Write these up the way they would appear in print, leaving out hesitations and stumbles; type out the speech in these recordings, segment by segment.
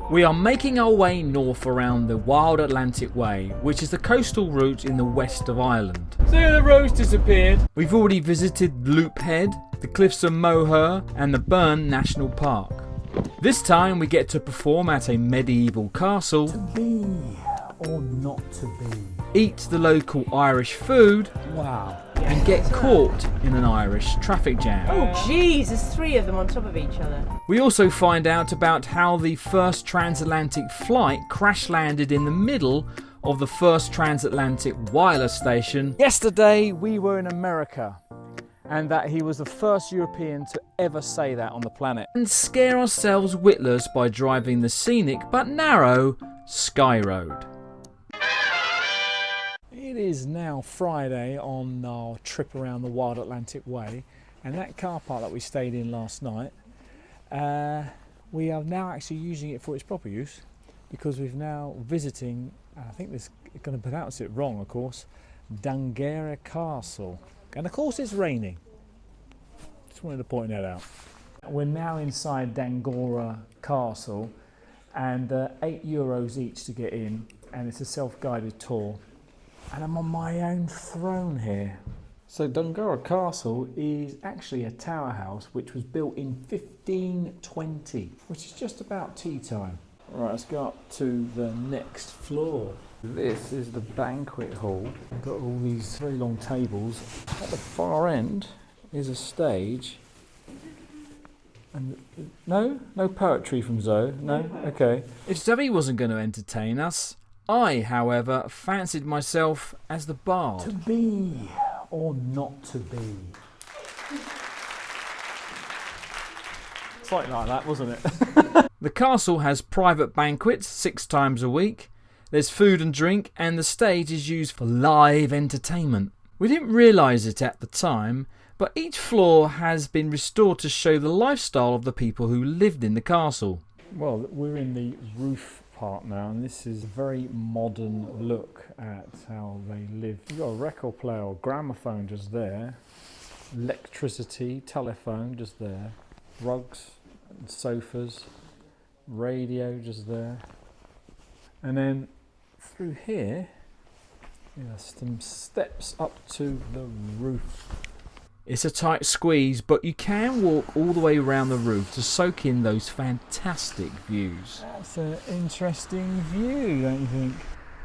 We are making our way north around the Wild Atlantic Way, which is the coastal route in the west of Ireland. See, the road's disappeared. We've already visited Loop Head, the cliffs of Moher and the Burn National Park. This time we get to perform at a medieval castle, To be or not to be. eat the local Irish food, Wow. and get caught in an Irish traffic jam. Oh jeez, there's three of them on top of each other. We also find out about how the first transatlantic flight crash landed in the middle of the first transatlantic wireless station. Yesterday we were in America, and that he was the first European to ever say that on the planet. And scare ourselves witless by driving the scenic but narrow Skye Road. It is now Friday on our trip around the Wild Atlantic Way, and that car park that we stayed in last night, we are now actually using it for its proper use, because we've now visiting, I think this is going to pronounce it wrong of course, Dunguaire Castle. And of course it's raining. Just wanted to point that out. We're now inside Dunguaire Castle, and €8 each to get in, and it's a self-guided tour. And I'm on my own throne here. So Dunguaire Castle is actually a tower house which was built in 1520, which is just about tea time. Right, let's go up to the next floor. This is the banquet hall. We've got all these very long tables. At the far end is a stage. And no poetry from Zoe. No, okay. If Zoe wasn't going to entertain us, I, however, fancied myself as the bard. To be or not to be. Something like that, wasn't it? The castle has private banquets 6 times a week. There's food and drink, and the stage is used for live entertainment. We didn't realise it at the time, but each floor has been restored to show the lifestyle of the people who lived in the castle. Well, we're in the roof part now, and this is a very modern look at how they live. You've got a record player or gramophone just there, electricity, telephone just there, rugs and sofas, radio just there, and then through here, some steps up to the roof. It's a tight squeeze, but you can walk all the way around the roof to soak in those fantastic views. That's an interesting view, don't you think?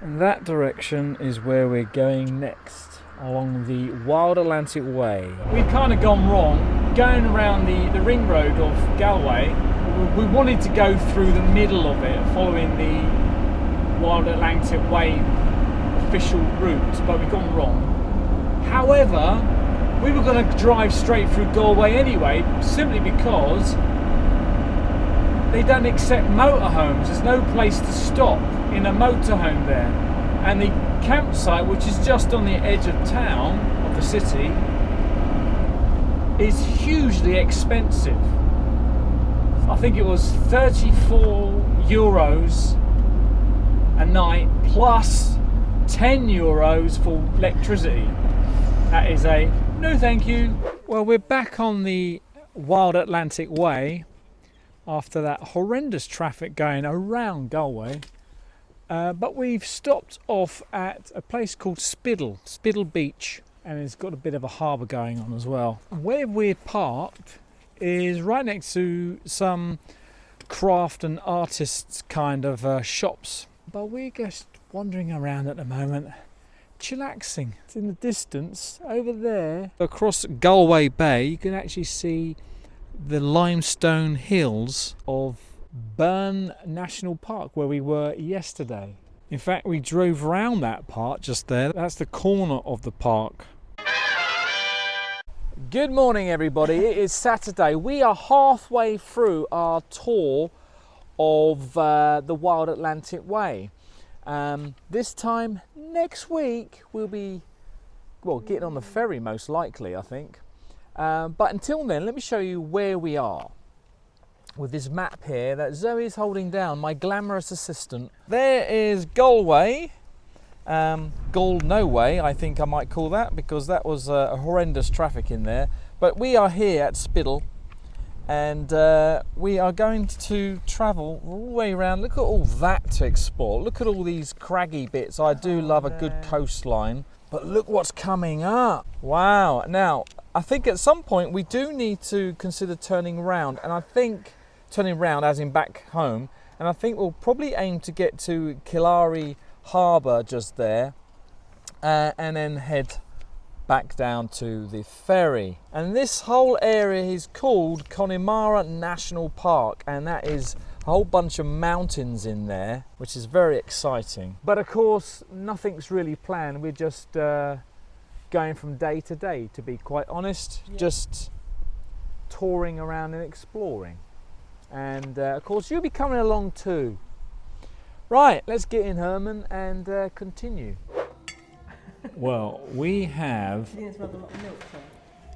And that direction is where we're going next, along the Wild Atlantic Way. We've kind of gone wrong, going around the ring road of Galway. We wanted to go through the middle of it, following the Wild Atlantic Way official route, but we've gone wrong. However, we were going to drive straight through Galway anyway, simply because they don't accept motorhomes. There's no place to stop in a motorhome there. And the campsite, which is just on the edge of town, of the city, is hugely expensive. I think it was €34 a night plus €10 for electricity. That is a no thank you. Well, we're back on the Wild Atlantic Way after that horrendous traffic going around Galway. But we've stopped off at a place called Spiddal Beach, and it's got a bit of a harbour going on as well. Where we're parked is right next to some craft and artists kind of shops. But we're just wandering around at the moment, chillaxing. It's in the distance over there across Galway Bay. You can actually see the limestone hills of Burn National Park, where we were yesterday. In fact, we drove around that part just there. That's the corner of the park. Good morning, everybody. It is Saturday. We are halfway through our tour of the Wild Atlantic Way. This time next week we'll be, well, getting on the ferry most likely, I think. But until then, let me show you where we are with this map here that Zoe is holding down, my glamorous assistant. There is Galway, Galway, I think I might call that, because that was a horrendous traffic in there. But we are here at Spiddal, and we are going to travel all the way around. Look at all that to explore. Look at all these craggy bits. I do love a good coastline, but look what's coming up. Wow. Now, I think at some point we do need to consider turning round, and I think turning round as in back home, and I think we'll probably aim to get to Cleggan Harbour just there, and then head back down to the ferry. And this whole area is called Connemara National Park, and that is a whole bunch of mountains in there, which is very exciting. But of course, nothing's really planned. We're just going from day to day, to be quite honest. Yeah. Just touring around and exploring. And of course, you'll be coming along too. Right, let's get in, Herman, and continue. Well, we have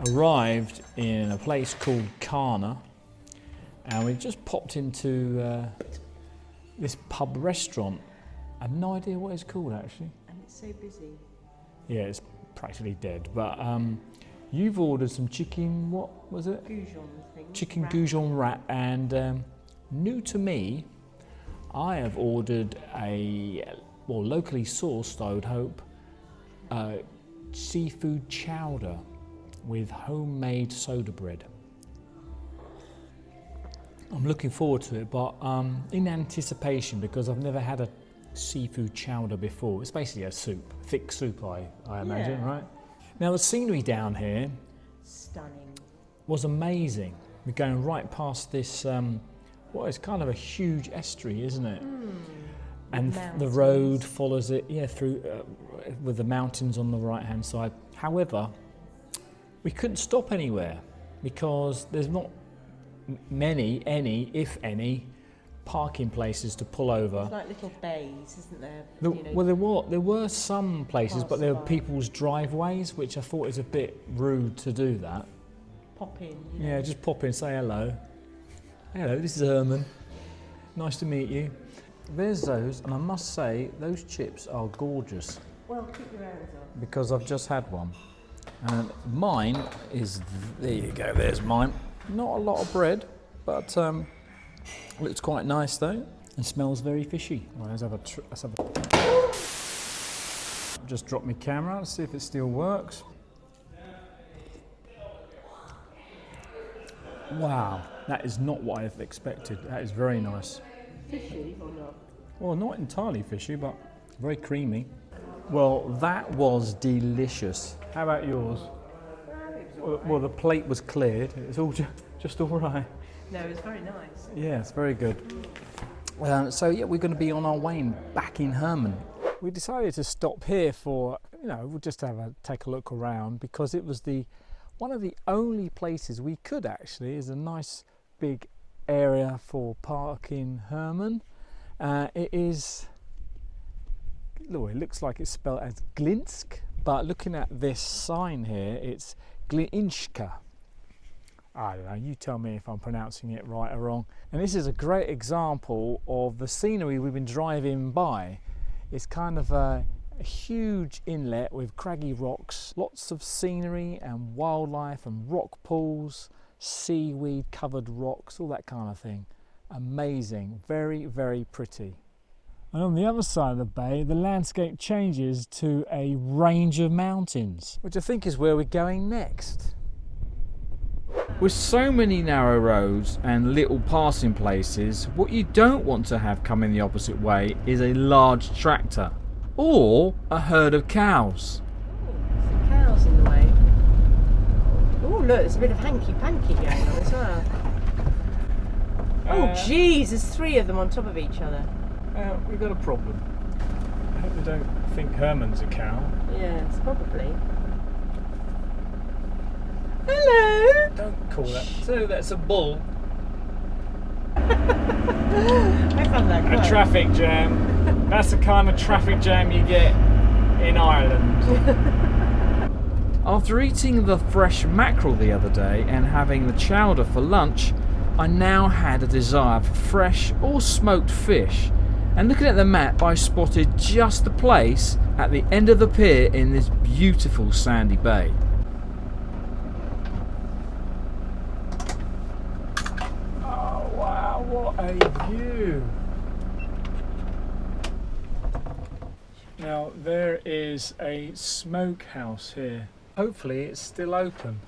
arrived in a place called Carna, and we just popped into this pub restaurant. I have no idea what it's called actually. And it's so busy. Yeah, it's practically dead. But you've ordered some chicken. What was it? Goujon thing. Chicken goujon wrap, and new to me, I have ordered a locally sourced, I would hope, seafood chowder with homemade soda bread. I'm looking forward to it, but in anticipation, because I've never had a seafood chowder before. It's basically a soup, thick soup, I imagine, yeah. Right? Now the scenery down here, stunning, was amazing. We're going right past this, it's kind of a huge estuary, isn't it? And the road follows it, through with the mountains on the right-hand side. However, we couldn't stop anywhere because there's not many, if any, parking places to pull over. It's like little bays, isn't there? Well, there were some places, but there were people's driveways, which I thought is a bit rude to do that. Pop in. Yeah, just pop in, say hello. Hello, this is Herman. Nice to meet you. There's those, and I must say, those chips are gorgeous. Well, keep your hands on. Because I've just had one. And mine is, there you go, there's mine. Not a lot of bread, but looks quite nice though. And smells very fishy. Well, let's have a just drop my camera, let's see if it still works. Wow, that is not what I've expected. That is very nice. Fishy or not? Well, not entirely fishy, but very creamy. Well, that was delicious. How about yours? Well, the plate was cleared. It's all just all right. No, it's very nice. Yeah, it's very good. So yeah, we're going to be on our way back in Herman. We decided to stop here for, we'll just take a look around, because it was one of the only places we could actually. Is a nice big area for parking Herman. It looks like it's spelled as Glinsk, but looking at this sign here, it's Glinska. I don't know, you tell me if I'm pronouncing it right or wrong. And this is a great example of the scenery we've been driving by. It's kind of a huge inlet with craggy rocks, lots of scenery and wildlife and rock pools, seaweed covered rocks, all that kind of thing. Amazing, very, very pretty. And on the other side of the bay, the landscape changes to a range of mountains, which I think is where we're going next. With so many narrow roads and little passing places, what you don't want to have coming the opposite way is a large tractor or a herd of cows. Some cows in the way. Oh look, there's a bit of hanky-panky going on as well. Oh jeez, there's 3 of them on top of each other. We've got a problem. I hope they don't think Herman's a cow. Yes, probably. Hello! Don't call that. So that's a bull. I found that quite. A traffic jam. That's the kind of traffic jam you get in Ireland. After eating the fresh mackerel the other day and having the chowder for lunch, I now had a desire for fresh or smoked fish. And looking at the map, I spotted just the place at the end of the pier in this beautiful sandy bay. Now there is a smokehouse here. Hopefully it's still open.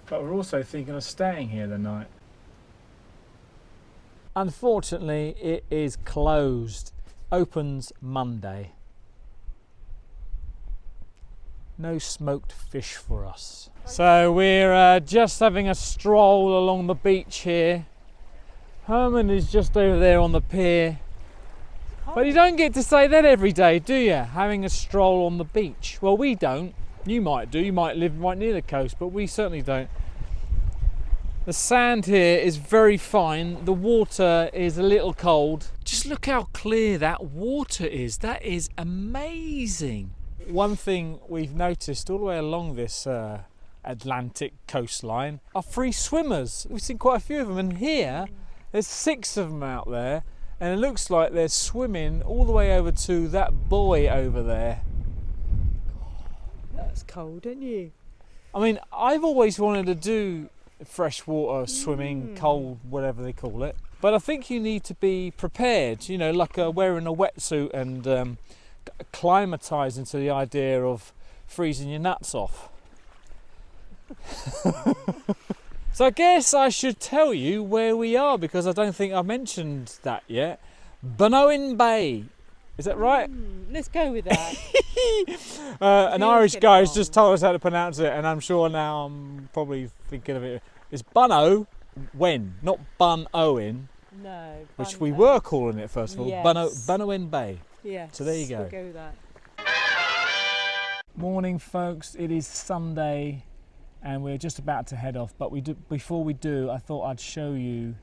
But we're also thinking of staying here the night. Unfortunately, it is closed. Opens Monday. No smoked fish for us. So we're just having a stroll along the beach here. Herman is just over there on the pier. But you don't get to say that every day, do you? Having a stroll on the beach. Well, we don't. You might do. You might live right near the coast, but we certainly don't. The sand here is very fine. The water is a little cold. Just look how clear that water is. That is amazing. One thing we've noticed all the way along this Atlantic coastline are free swimmers. We've seen quite a few of them, and here there's 6 of them out there, and it looks like they're swimming all the way over to that buoy over there. That's cold, isn't you? I mean, I've always wanted to do freshwater swimming, cold, whatever they call it, but I think you need to be prepared, you know, like wearing a wetsuit and acclimatising to the idea of freezing your nuts off. So I guess I should tell you where we are, because I don't think I mentioned that yet. Bunowen Bay. Is that right? Let's go with that. An Irish guy has just told us how to pronounce it, and I'm sure now I'm probably thinking of it. It's Bunowen, not Bunowen. No. Which we were calling it first of all. Yes. Bunowen Bay. Yes. So there you go. We'll go with that. Morning, folks. It is Sunday, and we're just about to head off. But before we do, I thought I'd show you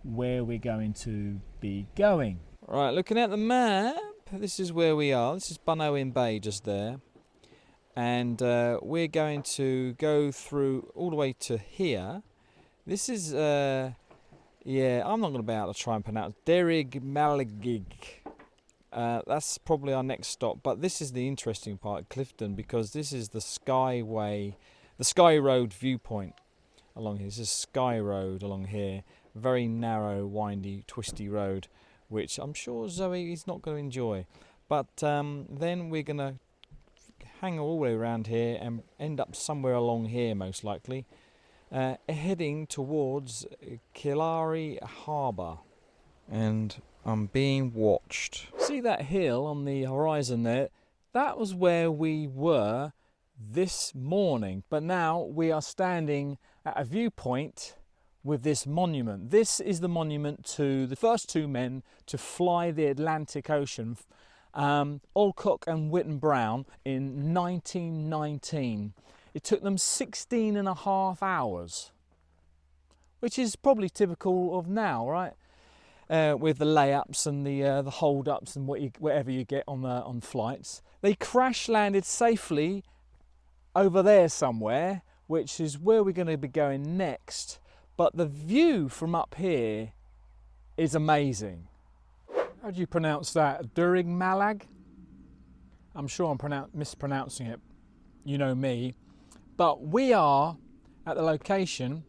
where we're going to be going. Right, looking at the map, this is where we are. This is Bunowen Bay just there. And we're going to go through all the way to here. This is, yeah, I'm not going to be able to try and pronounce Derrigimlagh. That's probably our next stop. But this is the interesting part, Clifton, because this is the Skyway, the Sky Road viewpoint along here. This is Sky Road along here. Very narrow, windy, twisty road, which I'm sure Zoe is not going to enjoy. But then we're going to hang all the way around here and end up somewhere along here, most likely, heading towards Cleggan Harbour. And I'm being watched. See that hill on the horizon there? That was where we were this morning. But now we are standing at a viewpoint with this monument. This is the monument to the first 2 men to fly the Atlantic Ocean, Alcock and Whitton Brown, in 1919. It took them 16.5 hours, which is probably typical of now, right? With the layups and the hold-ups and whatever you get on flights. They crash landed safely over there somewhere, which is where we're going to be going next. But the view from up here is amazing. How do you pronounce that? Derrigimlagh? I'm sure I'm mispronouncing it. You know me. But we are at the location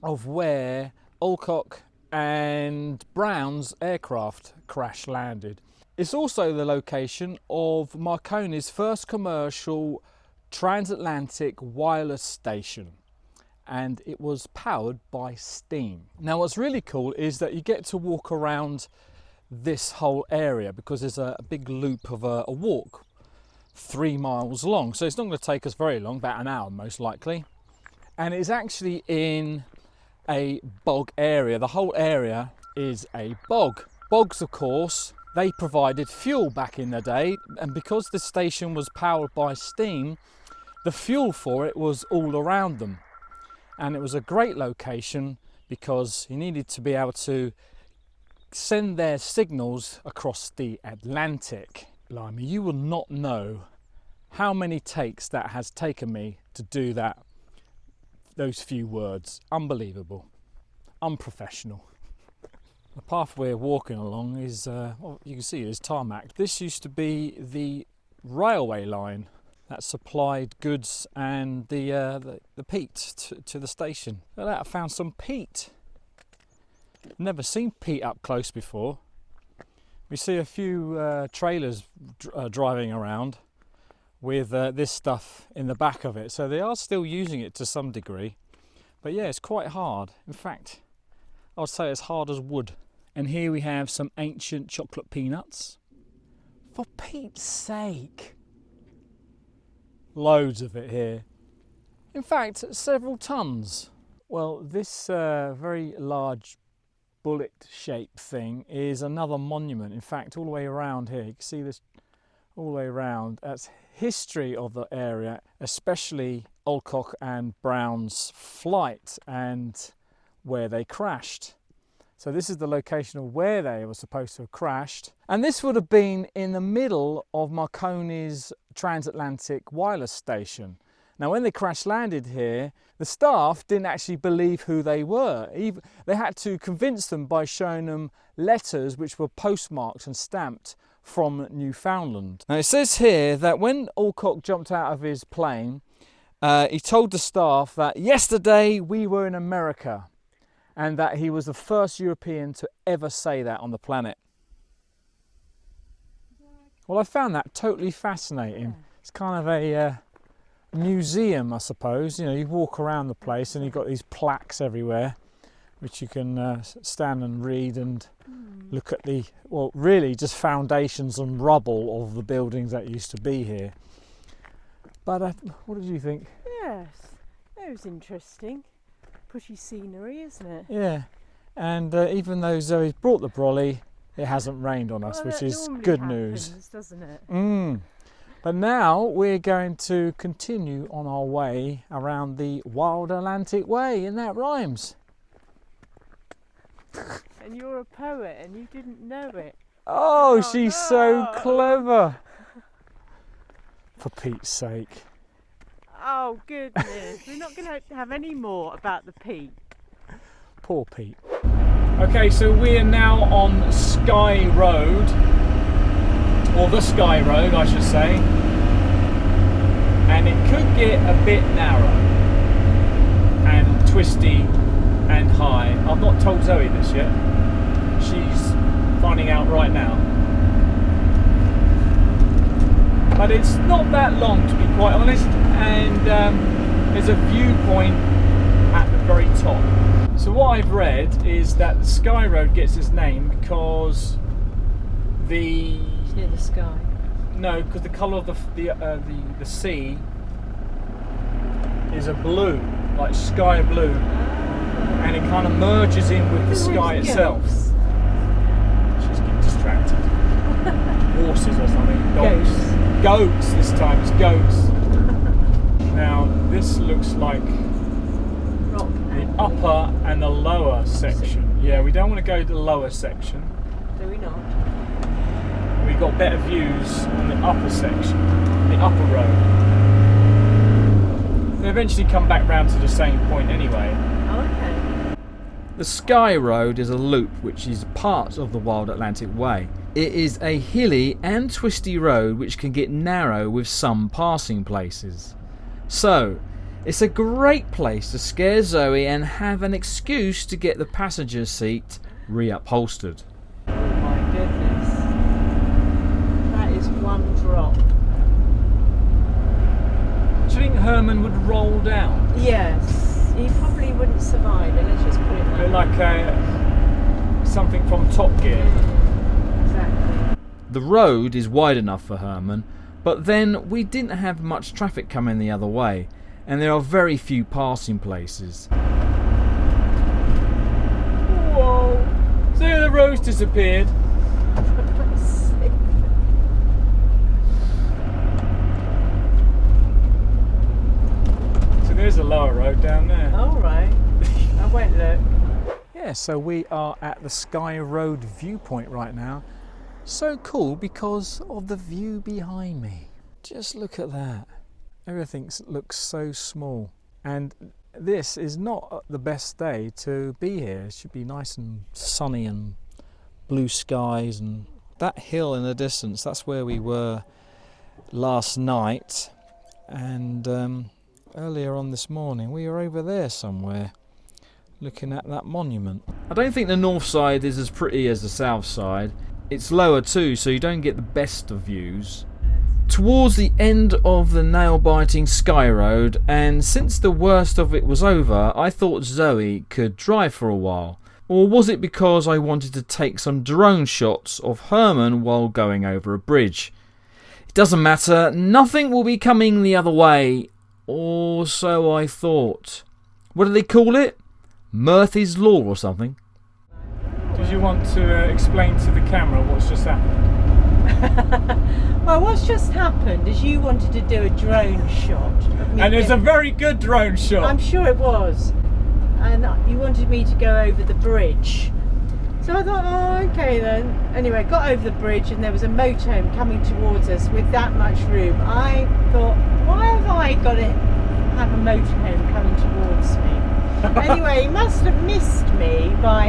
of where Alcock and Brown's aircraft crash landed. It's also the location of Marconi's first commercial transatlantic wireless station, and it was powered by steam. Now what's really cool is that you get to walk around this whole area, because there's a big loop of a walk 3 miles long, so it's not going to take us very long, about an hour most likely. And it's actually in a bog area. The whole area is a bog. Bogs, of course, they provided fuel back in the day, and because the station was powered by steam, the fuel for it was all around them. And it was a great location because you needed to be able to send their signals across the Atlantic. Blimey, you will not know how many takes that has taken me to do that. Those few words. Unbelievable. Unprofessional. The path we're walking along is, well, you can see it is tarmac. This used to be the railway line that supplied goods and the peat to the station. Look at that, I found some peat. Never seen peat up close before. We see a few trailers driving around with this stuff in the back of it, so they are still using it to some degree. But yeah, it's quite hard. In fact, I'd say it's hard as wood. And here we have some ancient chocolate peanuts. For Pete's sake! Loads of it here. In fact, several tons. Well, this very large bullet-shaped thing is another monument. In fact, all the way around here, you can see this all the way around. That's history of the area, especially Alcock and Brown's flight and where they crashed. So this is the location of where they were supposed to have crashed. And this would have been in the middle of Marconi's Transatlantic wireless station. Now, when they crash landed here, the staff didn't actually believe who they were. They had to convince them by showing them letters which were postmarked and stamped from Newfoundland. Now, it says here that when Alcock jumped out of his plane, he told the staff that yesterday we were in America, and that he was the first European to ever say that on the planet. Well, I found that totally fascinating. It's kind of a museum, I suppose. You know, you walk around the place and you've got these plaques everywhere which you can stand and read and look at the, well, really just foundations and rubble of the buildings that used to be here. But what did you think? Yes, that was interesting. Pretty scenery, isn't it? Yeah, and even though Zoe's brought the brolly, it hasn't rained on us, which is good news. Doesn't it? But now we're going to continue on our way around the Wild Atlantic Way, and that rhymes. And you're a poet and you didn't know it. Oh, she's so clever. For Pete's sake. Oh goodness, we're not going to have any more about the Pete. Poor Pete. Okay, so we are now on Skye Road, or the Skye Road I should say, and it could get a bit narrow and twisty and high. I've not told Zoe this yet. She's finding out right now. But it's not that long, to be quite honest, and there's a viewpoint at the very top. So what I've read is that the Skye Road gets its name because the... It's near the sky. No, because the colour of the sea is a blue, like sky blue, and it kind of merges in with the sky itself. She's getting distracted. Horses or something. Dogs. Goats this time, it's goats. Now this looks like the upper and the lower section. Yeah, we don't want to go to the lower section. Do we not? We've got better views on the upper section, the upper road. They eventually come back round to the same point anyway. Oh, okay. The Skye Road is a loop which is part of the Wild Atlantic Way. It is a hilly and twisty road which can get narrow with some passing places. So, it's a great place to scare Zoe and have an excuse to get the passenger seat reupholstered. Oh my goodness. That is one drop. Do you think Herman would roll down? Yes. He probably wouldn't survive it, let's just put it A bit that way. like something from Top Gear. Exactly. The road is wide enough for Herman, but then we didn't have much traffic coming the other way, and there are very few passing places. Whoa! See, the road's disappeared. So there's a lower road down there. All right. I won't look. Yeah, so we are at the Skye Road viewpoint right now. So cool because of the view behind me. Just look at that. Everything looks so small. And this is not the best day to be here. It should be nice and sunny and blue skies, and that hill in the distance, that's where we were last night. And earlier on this morning we were over there somewhere looking at that monument. I don't think the north side is as pretty as the south side. It's lower too, so you don't get the best of views. Towards the end of the nail-biting Sky Road, and since the worst of it was over, I thought Zoe could drive for a while. Or was it because I wanted to take some drone shots of Herman while going over a bridge? It doesn't matter, nothing will be coming the other way. Or so I thought. What do they call it? Murphy's Law or something? Did you want to explain to the camera what's just happened? Well, what's just happened is you wanted to do a drone shot of me. And it's a very good drone shot. I'm sure it was. And you wanted me to go over the bridge. So I thought, oh, okay then. Anyway, got over the bridge and there was a motorhome coming towards us with that much room. I thought, why have I got to have a motorhome coming towards me? Anyway, he must have missed me by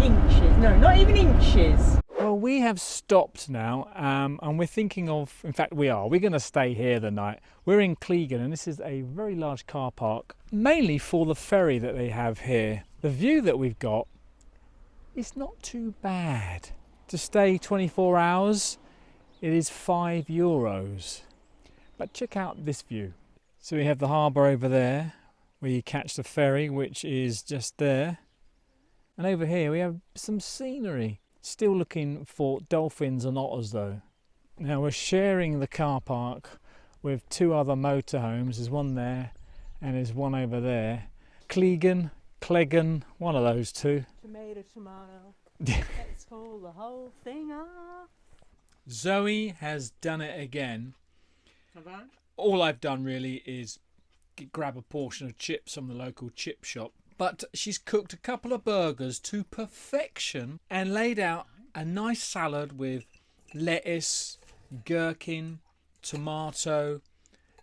inches. No, not even inches. Well, we have stopped now, and we're thinking of, in fact we're going to stay here the night. We're in Cleggan, and this is a very large car park, mainly for the ferry that they have here. The view that we've got is not too bad. To stay 24 hours, it is €5. But check out this view. So we have the harbour over there, where you catch the ferry, which is just there. And over here we have some scenery. Still looking for dolphins and otters though. Now we're sharing the car park with two other motorhomes. There's one there and there's one over there. Cleggan, one of those two. Tomato. Let's call the whole thing off. Zoe has done it again. Have I? All I've done really is grab a portion of chips from the local chip shop. But she's cooked a couple of burgers to perfection and laid out a nice salad with lettuce, gherkin, tomato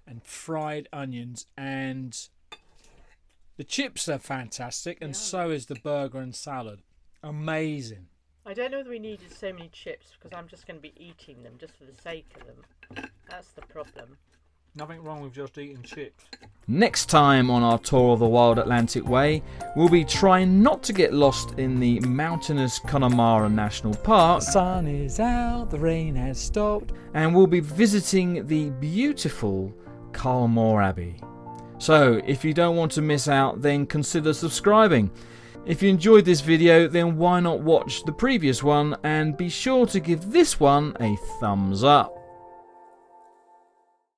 and fried onions. And the chips are fantastic and so is the burger and salad. Amazing. I don't know whether we needed so many chips because I'm just going to be eating them just for the sake of them. That's the problem. Nothing wrong with just eating chips. Next time on our tour of the Wild Atlantic Way, we'll be trying not to get lost in the mountainous Connemara National Park. The sun is out, the rain has stopped. And we'll be visiting the beautiful Culmore Abbey. So, if you don't want to miss out, then consider subscribing. If you enjoyed this video, then why not watch the previous one and be sure to give this one a thumbs up.